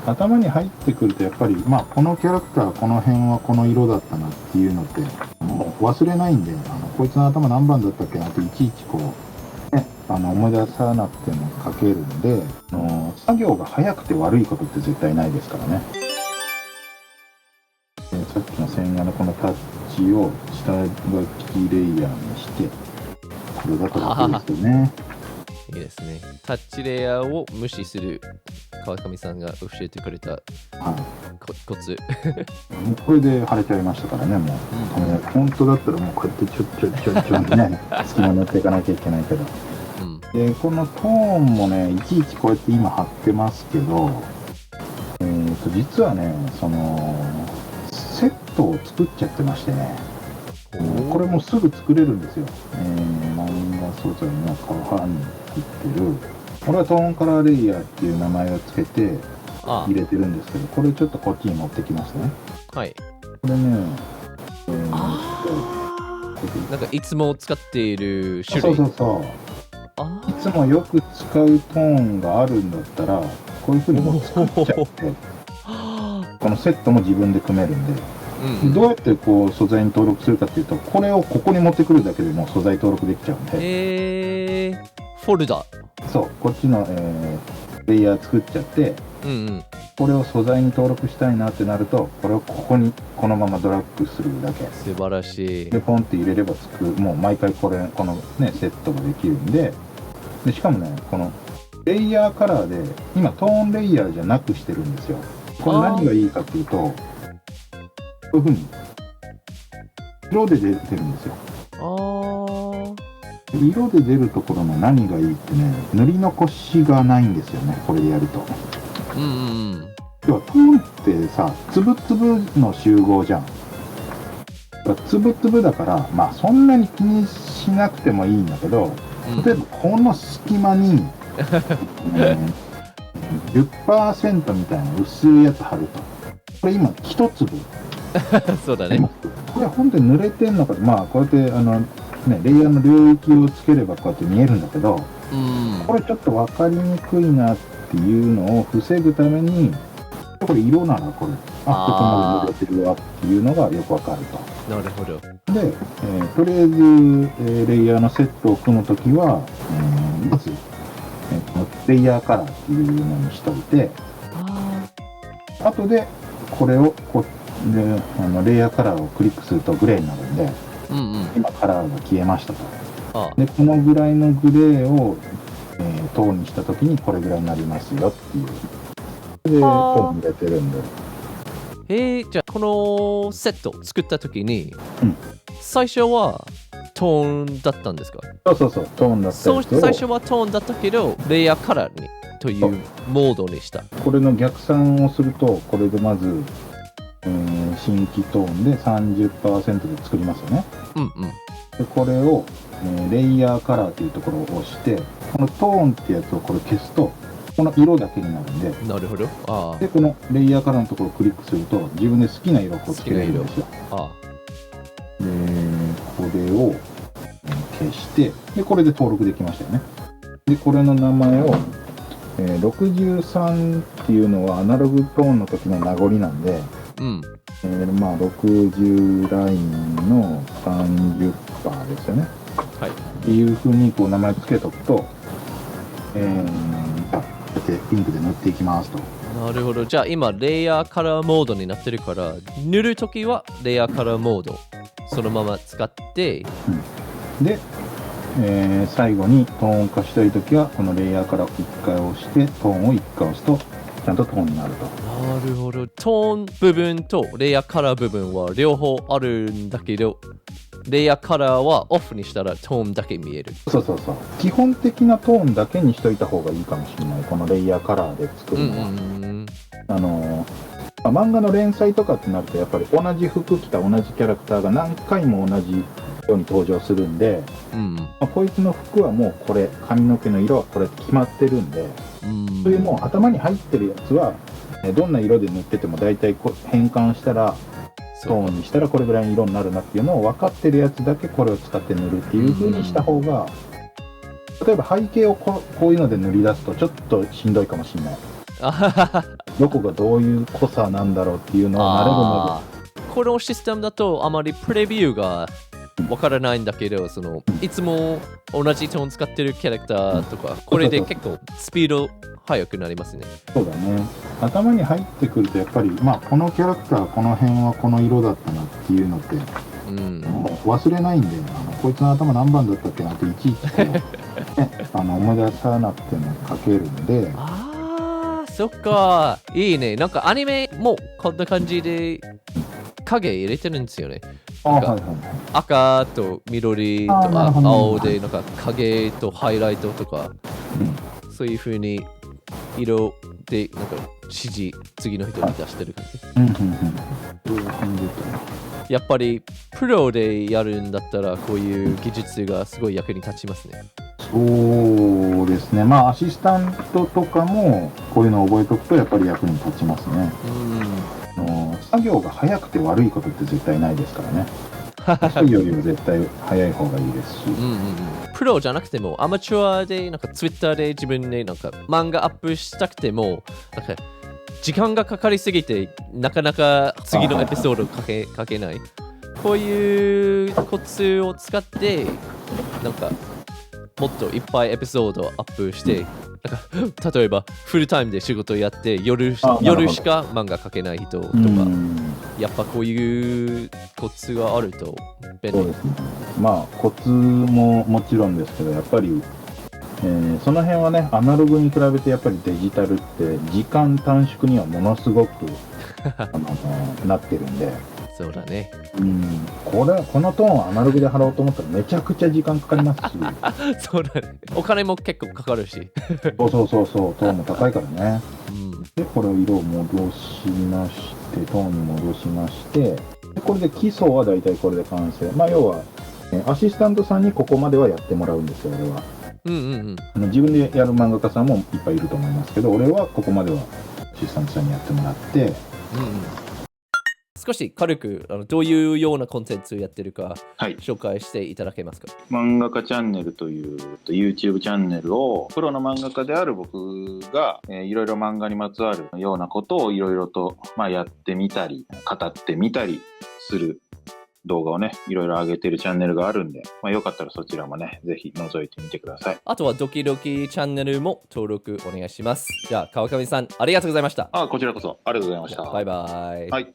頭に入ってくるとやっぱり、まあ、このキャラクターこの辺はこの色だったなっていうのってもう忘れないんで、こいつの頭何番だったっけなっていちいちこう、ね、思い出さなくても書けるんで、作業が早くて悪いことって絶対ないですからね。さっきの線画のこのタッチを下書きレイヤーにしてこれだから楽ですよね。いいですね。タッチレイヤーを無視する川上さんが教えてくれたはいコツ。もうこれで腫れちゃいましたからね、もう。本当だったらもうこうやってちょね、隙間塗っていかなきゃいけないけど。で、このトーンもね、いちいちこうやって今貼ってますけど、実はね、セットを作っちゃってましてね、これもすぐ作れるんですよ。漫画素材の皮に入ってる、これはトーンカラーレイヤーっていう名前をつけて入れてるんですけど、これちょっとこっちに持ってきますね。はい。これね、なんかいつも使っている種類。そう。いつもよく使うトーンがあるんだったら、こういう風にもう作っちゃって、このセットも自分で組めるんで、どうやってこう素材に登録するかっていうと、これをここに持ってくるだけでもう素材登録できちゃうんで。フォルダ。そう、こっちの、レイヤー作っちゃって、これを素材に登録したいなってなると、これをここにこのままドラッグするだけ。素晴らしい。で、ポンって入れればもう毎回このね、セットができるんで、しかもね、このレイヤーカラーで、今トーンレイヤーじゃなくしてるんですよ。これ何がいいかっていうと、こういう風に色で出てるんですよ。色で出るところの何がいいってね、塗り残しがないんですよね、これでやると。要はトーンってさ、粒々の集合じゃん。粒々だから、まあそんなに気にしなくてもいいんだけど、例えばこの隙間に、10% みたいな薄いやつ貼ると。これ今一粒。そうだね。これ本当に濡れてんのか、まあこうやってレイヤーの領域をつければこうやって見えるんだけど、これちょっと分かりにくいなっていうのを防ぐために、これ色ならこれ、ここまで濡れてるわっていうのがよく分かると。なるほど。で、とりあえず、レイヤーのセットを組むときは、まず、レイヤーカラーっていうのにしといて、後でこれをレイヤーカラーをクリックするとグレーになるんで、今カラーが消えましたと。で、このぐらいのグレーを、トーンにしたときにこれぐらいになりますよっていう。で、トーン入れてるんで。じゃあこのセット作ったときに、最初はトーンだったんですか？そう、トーンだったやつを。最初はトーンだったけど、レイヤーカラーにというモードにした。これの逆算をすると、これでまず、新規トーンで 30% で作りますよね。でこれを、レイヤーカラーというところを押して、このトーンってやつをこれ消すと、この色だけになるんで。なるほど。で、このレイヤーカラーのところをクリックすると、自分で好きな色をつけれるんですよ。で、これを消して、で、これで登録できましたよね。で、これの名前を、63っていうのはアナログトーンの時の名残なんで、まあ60ラインの 30% ですよね。っていう風にこう名前つけとくと、こうやってピンクで塗っていきますと。なるほど。じゃあ今レイヤーカラーモードになってるから、塗るときはレイヤーカラーモードそのまま使って、で、最後にトーン化したいときはこのレイヤーカラーを1回押してトーンを1回押すとちゃんとトーンになると。なるほど。トーン部分とレイヤーカラー部分は両方あるんだけど、レイヤーカラーはオフにしたらトーンだけ見える。そう。基本的なトーンだけにしといた方がいいかもしれない。このレイヤーカラーで作るのは。漫画の連載とかってなるとやっぱり同じ服着た同じキャラクターが何回も同じように登場するんで、こいつの服はもうこれ、髪の毛の色はこれ決まってるんで、そういうもう頭に入ってるやつはどんな色で塗ってても大体変換したらトーンにしたらこれぐらいの色になるなっていうのを分かってるやつだけこれを使って塗るっていう風にした方が、例えば背景をこういうので塗り出すとちょっとしんどいかもしれない。どこがどういう濃さなんだろうっていうのを慣れるまこのシステムだとあまりプレビューがわからないんだけど、いつも同じトーン使ってるキャラクターとか、これで結構スピード速くなりますね。そうだね。頭に入ってくるとやっぱり、まあこのキャラクターこの辺はこの色だったなっていうのって、もう忘れないんで、こいつの頭何番だったっけなっていちいちこう、ね、思い出さなくても書けるんで。そっか、いいね。なんかアニメもこんな感じで影入れてるんですよね。赤と緑と青でなんか影とハイライトとか、そういう風に色でなんか指示次の人に出してる感じ。やっぱりプロでやるんだったらこういう技術がすごい役に立ちますね。そうですね。まあアシスタントとかもこういうのを覚えておくとやっぱり役に立ちますね。作業が早くて悪いことって絶対ないですからね。作業よりも絶対早い方がいいですし。プロじゃなくてもアマチュアでなんかツイッターで自分でなんか漫画アップしたくてもなんか時間がかかりすぎてなかなか次のエピソード書けない。こういうコツを使ってなんかもっといっぱいエピソードをアップして、なんか例えばフルタイムで仕事やって夜しか漫画描けない人とか、やっぱこういうコツがあると便利。そうですね。まあコツももちろんですけど、やっぱり、その辺はね、アナログに比べてやっぱりデジタルって時間短縮にはものすごくなってるんで。そうだね。このトーンをアナログで貼ろうと思ったらめちゃくちゃ時間かかりますし。そうだね。お金も結構かかるし。そう、トーンも高いからね。で、これを色を戻しまして、トーンに戻しまして、でこれで基礎はだいたいこれで完成。まあ要は、アシスタントさんにここまではやってもらうんですよ、俺は。自分でやる漫画家さんもいっぱいいると思いますけど、俺はここまではアシスタントさんにやってもらって、少し軽くどういうようなコンテンツをやってるか紹介していただけますか。漫画家チャンネルという YouTube チャンネルをプロの漫画家である僕がいろいろ漫画にまつわるようなことをいろいろとやってみたり語ってみたりする動画をねいろいろ上げてるチャンネルがあるんで、よかったらそちらもねぜひ覗いてみてください。あとはドキドキチャンネルも登録お願いします。じゃあ川上さんありがとうございました。こちらこそありがとうございました。バイバイ。はい。